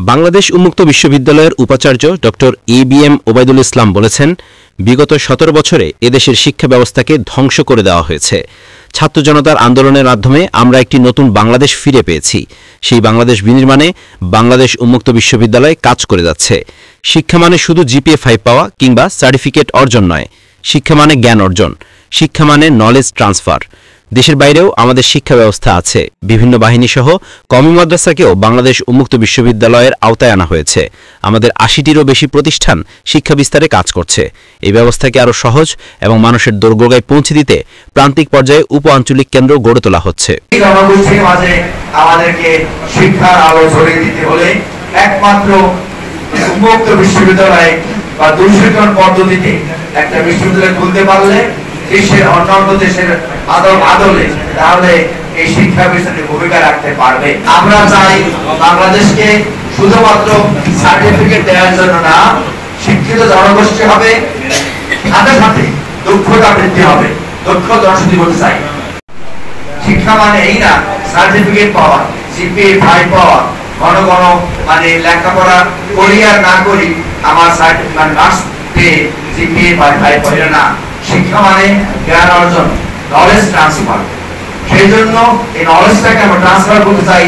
বাংলাদেশ উন্মুক্ত বিশ্ববিদ্যালয়ের উপাচার্য ডক্টর এবিএম ওবায়দুল ইসলাম বলেছেন, বিগত ১৭ বছরে এদেশের শিক্ষা ব্যবস্থাকে ধ্বংস করে দেওয়া হয়েছে। ছাত্র জনতার আন্দোলনের মাধ্যমে আমরা একটি নতুন বাংলাদেশ ফিরে পেয়েছি। সেই বাংলাদেশ বিনির্মাণে বাংলাদেশ উন্মুক্ত বিশ্ববিদ্যালয় কাজ করে যাচ্ছে। শিক্ষা মানে শুধু জিপিএ 5 পাওয়া কিংবা সার্টিফিকেট অর্জন নয়, শিক্ষা মানে জ্ঞান অর্জন, শিক্ষা মানে নলেজ ট্রান্সফার। দেশের বাইরেও আমাদের শিক্ষা ব্যবস্থা আছে। বিভিন্ন বাহিনীসহ কওমি মাদ্রাসাকেও বাংলাদেশ উন্মুক্ত বিশ্ববিদ্যালয়ের আওতায় আনা হয়েছে। আমাদের ৮০টিরও বেশি প্রতিষ্ঠান শিক্ষা বিস্তারে কাজ করছে। এই ব্যবস্থাকে আরও সহজ এবং মানুষের দোরগোড়ায় পৌঁছে দিতে প্রান্তিক পর্যায়ে উপ আঞ্চলিক কেন্দ্র গড়ে তোলা হচ্ছে। আমাদেরকে শিক্ষার আলো ছড়িয়ে দিতে হলে একমাত্র উন্মুক্ত বিশ্ববিদ্যালয় বা দূষিতকরণ পদ্ধতিতে একটা বিশ্ববিদ্যালয় খুলতে পারলে দেশের অন্যান্য দেশের আদলে তাহলে এই শিক্ষা বিস্তারে ভূমিকা রাখতে পারবে। আমরা চাই বাংলাদেশকে শুধুমাত্র সার্টিফিকেট দেওয়ার জন্য না, শিক্ষিত জনগোষ্ঠী হবে, সাথে সাথে দক্ষতা বৃদ্ধি হবে। দক্ষ জনশক্তি বলতে চাই। শিক্ষা মানে এই না সার্টিফিকেট পাওয়া, জিপিএ 5 পাওয়া, ঘন ঘন মানে লেখাপড়া করি আর না করি আমার সার্টিফিকেট নার্স পেয়ে জিপিএ 5 পাওয়া না। শিক্ষা মানে জ্ঞান অর্জন, নলেজ ট্রান্সফার। সেই জন্য এই নলেজটাকে আমরা ট্রান্সফার করতে চাই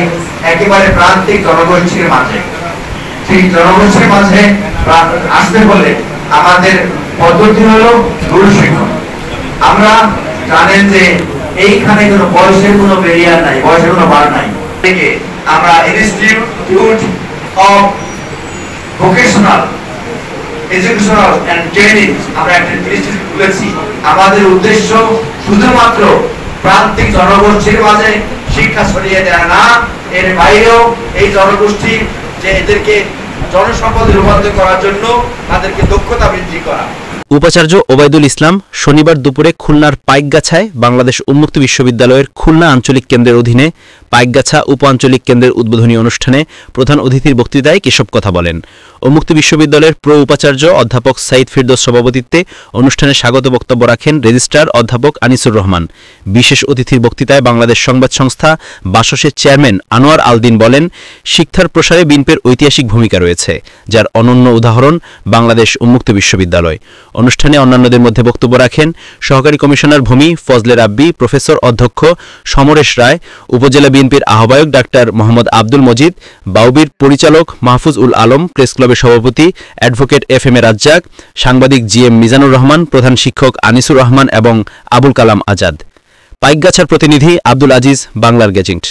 একেবারে প্রান্তিক জনগোষ্ঠীর মাঝে। সেই জনগোষ্ঠীর মাঝে আসতে হলে আমাদের পদ্ধতি হলো গুরু শিক্ষক। আমরা জানেন যে এইখানে কোনো বয়সের কোনো ব্যারিয়ার নাই, বয়সের কোনো বার নাই। আমরা institute of vocational educational and training আমরা একটা ইনস্টিটিউট খুলেছি। আমাদের উদ্দেশ্য শুধুমাত্র প্রান্তিক জনগোষ্ঠীর মাঝে শিক্ষা ছড়িয়ে দেওয়া না, এর বাইরেও এই জনগোষ্ঠী যে এদেরকে জনসম্পদে রূপান্তর করার জন্য তাদেরকে দক্ষতা বৃদ্ধি করা। উপাচার্য ওবায়দুল ইসলাম শনিবার দুপুরে খুলনার পাইকগাছায় বাংলাদেশ উন্মুক্ত বিশ্ববিদ্যালয়ের খুলনা আঞ্চলিক কেন্দ্রের অধীনে পাইকগাছা উপ আঞ্চলিক কেন্দ্রের উদ্বোধনী অনুষ্ঠানে প্রধান অতিথির বক্তৃতায় এসব কথা বলেন। উন্মুক্ত বিশ্ববিদ্যালয়ের প্র উপাচার্য অধ্যাপক সাইদ ফিরদৌস সভাপতিত্বে অনুষ্ঠানে স্বাগত বক্তব্য রাখেন রেজিস্ট্রার অধ্যাপক আনিসুর রহমান। বিশেষ অতিথির বক্তৃতায় বাংলাদেশ সংবাদ সংস্থা বাসসের চেয়ারম্যান আনোয়ার আলদিন বলেন, শিক্ষার প্রসারে বিএনপির ঐতিহাসিক ভূমিকা রয়েছে, যার অনন্য উদাহরণ বাংলাদেশ উন্মুক্ত বিশ্ববিদ্যালয়। অনুষ্ঠানে অন্যান্যদের মধ্যে বক্তব্য রাখেন সহকারী কমিশনার ভূমি ফজলে রাব্বি, প্রফেসর অধ্যক্ষ সমরেশ রায়, উপজেলা বিএনপির আহ্বায়ক ডাক্তার মোহাম্মদ আব্দুল মজিদ, বাউবির পরিচালক মাহফুজ উল আলম, প্রেস ক্লাবের সভাপতি অ্যাডভোকেট FM এ রাজ্জাক, সাংবাদিক GM মিজানুর রহমান, প্রধান শিক্ষক আনিসুর রহমান এবং আবুল কালাম আজাদ। পাইকগাছার প্রতিনিধি আব্দুল আজিজ, বাংলার গেজেট।